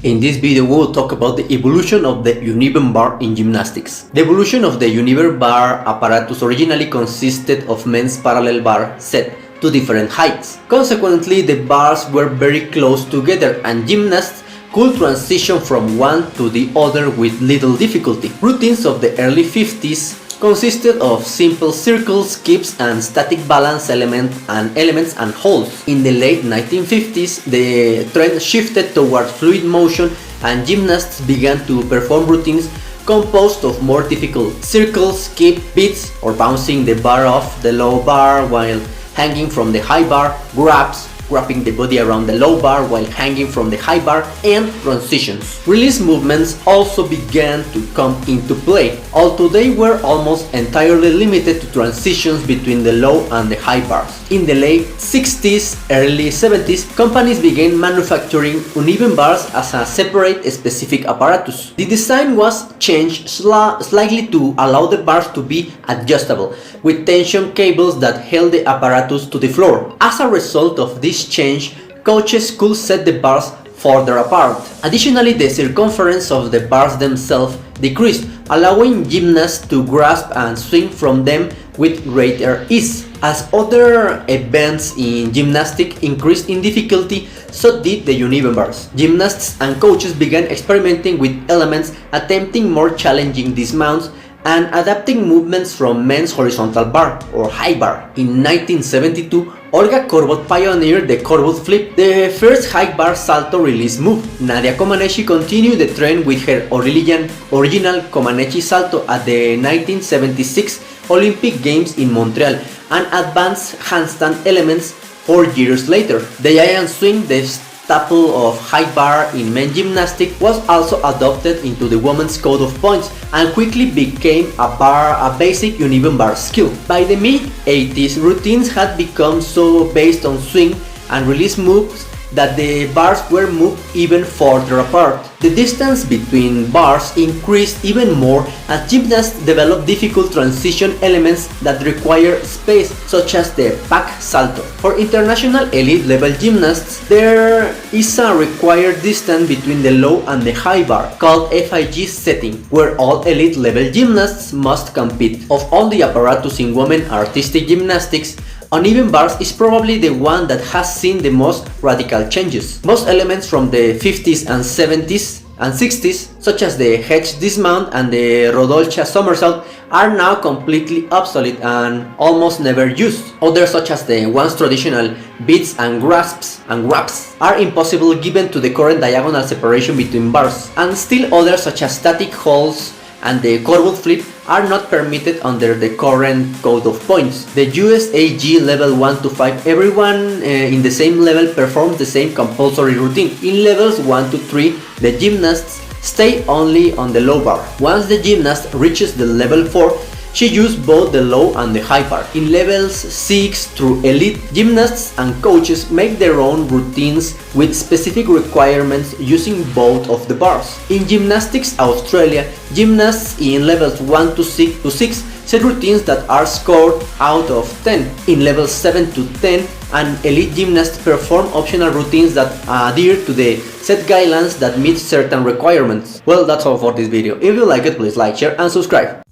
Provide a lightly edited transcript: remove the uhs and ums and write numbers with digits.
In this video we will talk about the evolution of the uneven bar in gymnastics. The evolution of the uneven bar apparatus originally consisted of men's parallel bar set to different heights. Consequently, the bars were very close together and gymnasts could transition from one to the other with little difficulty. Routines of the early 50s consisted of simple circles, skips, and static balance elements and holds. In the late 1950s, the trend shifted toward fluid motion and gymnasts began to perform routines composed of more difficult circles, skip, beats, or bouncing the bar off the low bar while hanging from the high bar, grabs, wrapping the body around the low bar while hanging from the high bar, and transitions. Release movements also began to come into play, although they were almost entirely limited to transitions between the low and the high bars. In the late 60s, early 70s, companies began manufacturing uneven bars as a separate specific apparatus. The design was changed slightly to allow the bars to be adjustable, with tension cables that held the apparatus to the floor. As a result of this change, coaches could set the bars further apart. Additionally, the circumference of the bars themselves decreased, allowing gymnasts to grasp and swing from them with greater ease. As other events in gymnastics increased in difficulty, so did the uneven bars. Gymnasts and coaches began experimenting with elements, attempting more challenging dismounts, and adapting movements from men's horizontal bar or high bar. In 1972, Olga Korbut pioneered the Korbut flip, the first high bar salto release move. Nadia Comaneci continued the trend with her original Comaneci salto at the 1976 Olympic Games in Montreal and advanced handstand elements 4 years later. The giant swing, the staple of high bar in men's gymnastics, was also adopted into the women's code of points and quickly became a basic uneven bar skill. By the mid-80s, routines had become so based on swing and release moves that the bars were moved even further apart. The distance between bars increased even more as gymnasts developed difficult transition elements that require space, such as the pack salto. For international elite level gymnasts, there is a required distance between the low and the high bar, called FIG setting, where all elite level gymnasts must compete. Of all the apparatus in women artistic gymnastics, uneven bars is probably the one that has seen the most radical changes. Most elements from the 50s and 70s and 60s, such as the hedge dismount and the Rodolcha somersault, are now completely obsolete and almost never used. Others, such as the once traditional beats and grabs, are impossible given to the current diagonal separation between bars, and still others, such as static holds and the Korbut flip, are not permitted under the current code of points. The USAG level 1 to 5, everyone in the same level performs the same compulsory routine. In levels 1 to 3, the gymnasts stay only on the low bar. Once the gymnast reaches the level 4, she used both the low and the high bar. In levels 6 through elite, gymnasts and coaches make their own routines with specific requirements using both of the bars. In Gymnastics Australia, gymnasts in levels 1 to 6 set routines that are scored out of 10. In levels 7 to 10, an elite gymnast perform optional routines that adhere to the set guidelines that meet certain requirements. Well, that's all for this video. If you like it, please like, share, and subscribe.